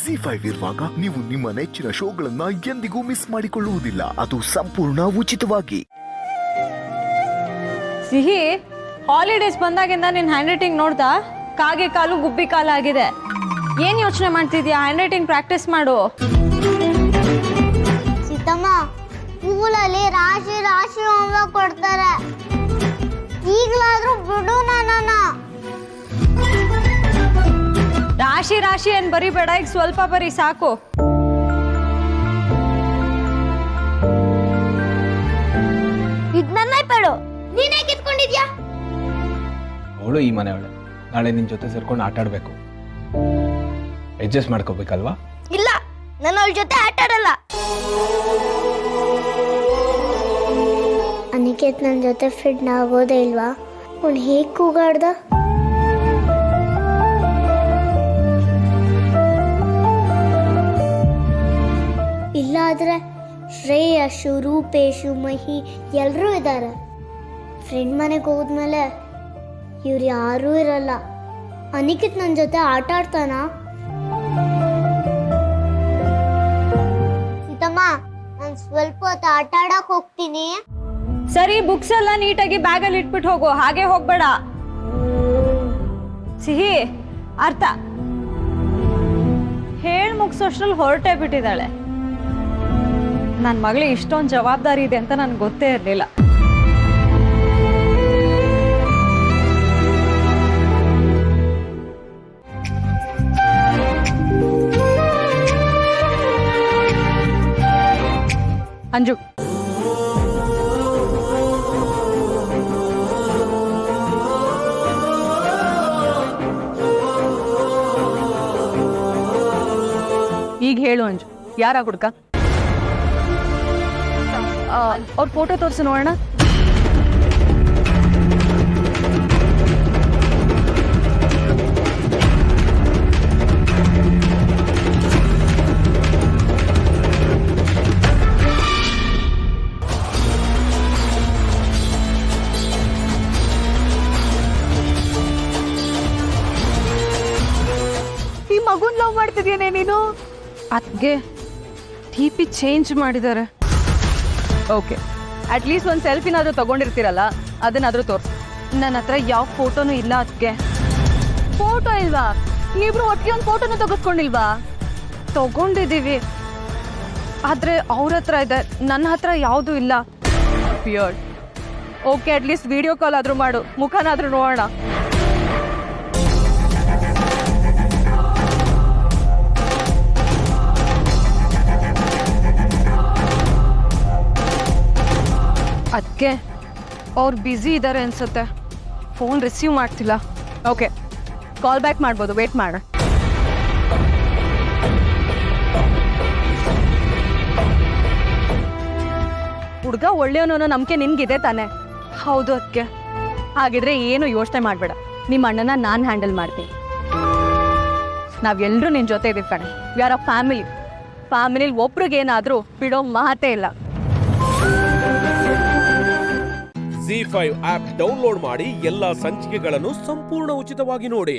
ZEE5 ಇರುವಾಗ ನೀವು ನಿಮ್ಮ ನೆಚ್ಚಿನ ಶೋಗಳನ್ನ ಎಂದಿಗೂ ಮಿಸ್ ಮಾಡಿಕೊಳ್ಳುವುದಿಲ್ಲ. ಅದು ಸಂಪೂರ್ಣ ಉಚಿತವಾಗಿ. ಸಿಹಿ, ಹಾಲಿಡೇಸ್ ಬಂದಾಗಿಂದ ನಿನ್ನ ಹ್ಯಾಂಡ್ ರೈಟಿಂಗ್ ನೋಡ್ದಾ? ಕಾಗೆ ಕಾಲು ಗುಬ್ಬಿ ಕಾಲು ಆಗಿದೆ. ಏನ್ ಯೋಚನೆ ಮಾಡ್ತಿದ್ಯಾ? ಹ್ಯಾಂಡ್ ರೈಟಿಂಗ್ ಪ್ರಾಕ್ಟೀಸ್ ಮಾಡು. ಸೀತಮ್ಮ, ಸ್ಕೂಲಲ್ಲಿ ರಾಶಿ ರಾಶಿ ಹೋಮ್ವರ್ಕ್ ಕೊಡ್ತಾರೆ. ಈಗಲಾದ್ರೂ ಬಿಡು ನನ್ನ. ರಾಶಿ ರಾಶಿ ಏನ್ ಬರಿಬೇಡ, ಈಗ ಸ್ವಲ್ಪ ಬರಿ ಸಾಕು. ಇದು ನನ್ನ ಐಪ್ಯಾಡು. ನೀನೇ ಕಿತ್ಕೊಂಡಿದ್ಯಾ? ಅವಳು ಈ ಮನೆಯವಳೆ. ನಾಳೆ ನಿನ್ ಜೊತೆ ಸೇರ್ಕೊಂಡು ಆಟ ಆಡ್ಬೇಕು. ಅಡ್ಜಸ್ಟ್ ಮಾಡ್ಕೋಬೇಕಲ್ವಾ? ಇಲ್ಲ, ನಾನು ಅವಳ ಜೊತೆ ಆಟ ಆಡಲ್ಲ. ಅನಿಕೇತ್ ನನ್ನ ಜೊತೆ ಫಿಟ್ ಆಗೋದೇ ಇಲ್ವಾ? ಅವ್ನು ಹೇಗೆ ಕೂಗಾಡ್ದ? ಇಲ್ಲಾದ್ರೆ ಶ್ರೇಯಶು, ರೂಪೇಶು, ಮಹಿ ಎಲ್ಲರೂ ಇದ್ದಾರೆ. ಫ್ರೆಂಡ್ ಮನೆಗೆ ಹೋದ್ಮೇಲೆ ಇವ್ರು ಯಾರೂ ಇರಲ್ಲ. ಅನಿಕೇತ್ ನನ್ನ ಜೊತೆ ಆಟ ಆಡ್ತಾನ? ಸೀತಮ್ಮ, ನಾನು ಸ್ವಲ್ಪ ಹೊತ್ತು ಆಟ ಆಡಕ್ ಹೋಗ್ತೀನಿ. ಸರಿ, ಬುಕ್ಸ್ ಎಲ್ಲ ನೀಟಾಗಿ ಬ್ಯಾಗಲ್ಲಿ ಇಟ್ಬಿಟ್ಟು ಹೋಗು, ಹಾಗೆ ಹೋಗ್ಬೇಡ. ಸಿಹಿ, ಅರ್ಥ ಹೇಳ್ ಮುಗಿಸೋಷ್ಟ್ರಲ್ಲಿ ಹೊರಟೇ ಬಿಟ್ಟಿದ್ದಾಳೆ. ನನ್ನ ಮಗಳಿಗೆ ಇಷ್ಟೊಂದು ಜವಾಬ್ದಾರಿ ಇದೆ ಅಂತ ನನ್ಗೆ ಗೊತ್ತೇ ಇರಲಿಲ್ಲ. ಅಂಜು, ಈಗ ಹೇಳು ಅಂಜು, ಯಾರ ಹುಡ್ಕ? ಅವ್ರ ಫೋಟೋ ತೋರಿಸಿ ನೋಡೋಣ. ಈ ಮಗುನ್ ಲವ್ ಮಾಡ್ತಿದ್ಯೇನೆ ನೀನು? ಅದ್ಗೆ ಟಿಪಿ ಚೇಂಜ್ ಮಾಡಿದ್ದಾರೆ. ಓಕೆ, ಅಟ್ಲೀಸ್ಟ್ ಒಂದು ಸೆಲ್ಫಿನಾದ್ರೂ ತಗೊಂಡಿರ್ತೀರಲ್ಲ, ಅದನ್ನಾದ್ರೂ ತೋರಿಸಿ. ನನ್ನ ಹತ್ರ ಯಾವ ಫೋಟೋನು ಇಲ್ಲ. ಅದಕ್ಕೆ ಫೋಟೋ ಇಲ್ವಾ? ನೀವಿಬ್ರು ಒಟ್ಟಿಗೆ ಒಂದು ಫೋಟೋನ ತೆಗೆಸ್ಕೊಂಡಿಲ್ವಾ? ತಗೊಂಡಿದ್ದೀವಿ, ಆದ್ರೆ ಅವ್ರ ಹತ್ರ ಇದೆ, ನನ್ನ ಹತ್ರ ಯಾವುದೂ ಇಲ್ಲ. Pure. Okay, at least video call ಆದ್ರೂ ಮಾಡು, ಮುಖನಾದ್ರೂ ನೋಡೋಣ. ಅದಕ್ಕೆ ಅವ್ರು ಬ್ಯುಸಿ ಇದ್ದಾರೆ ಅನ್ಸುತ್ತೆ, ಫೋನ್ ರಿಸೀವ್ ಮಾಡ್ತಿಲ್ಲ. ಓಕೆ, ಕಾಲ್ ಬ್ಯಾಕ್ ಮಾಡ್ಬೋದು, ವೇಟ್ ಮಾಡ. ಹುಡುಗ ಒಳ್ಳೆಯವನು ನಂಬಿಕೆ ನಿನ್ಗಿದೆ ತಾನೆ? ಹೌದು ಅದಕ್ಕೆ. ಹಾಗಿದ್ರೆ ಏನು ಯೋಚನೆ ಮಾಡಬೇಡ, ನಿಮ್ಮ ಅಣ್ಣನ ನಾನು ಹ್ಯಾಂಡಲ್ ಮಾಡ್ತೀನಿ. ನಾವೆಲ್ಲರೂ ನಿನ್ನ ಜೊತೆ ಇದೀವಿ ಕಣೆ. We are a family. ಫ್ಯಾಮಿಲಿಲಿ ಒಬ್ರಿಗೇನಾದರೂ ಬಿಡೋ ಮಾತೇ ಇಲ್ಲ. ZEE5 ಆಪ್ ಡೌನ್ಲೋಡ್ ಮಾಡಿ ಎಲ್ಲಾ ಸಂಚಿಕೆಗಳನ್ನು ಸಂಪೂರ್ಣ ಉಚಿತವಾಗಿ ನೋಡಿ.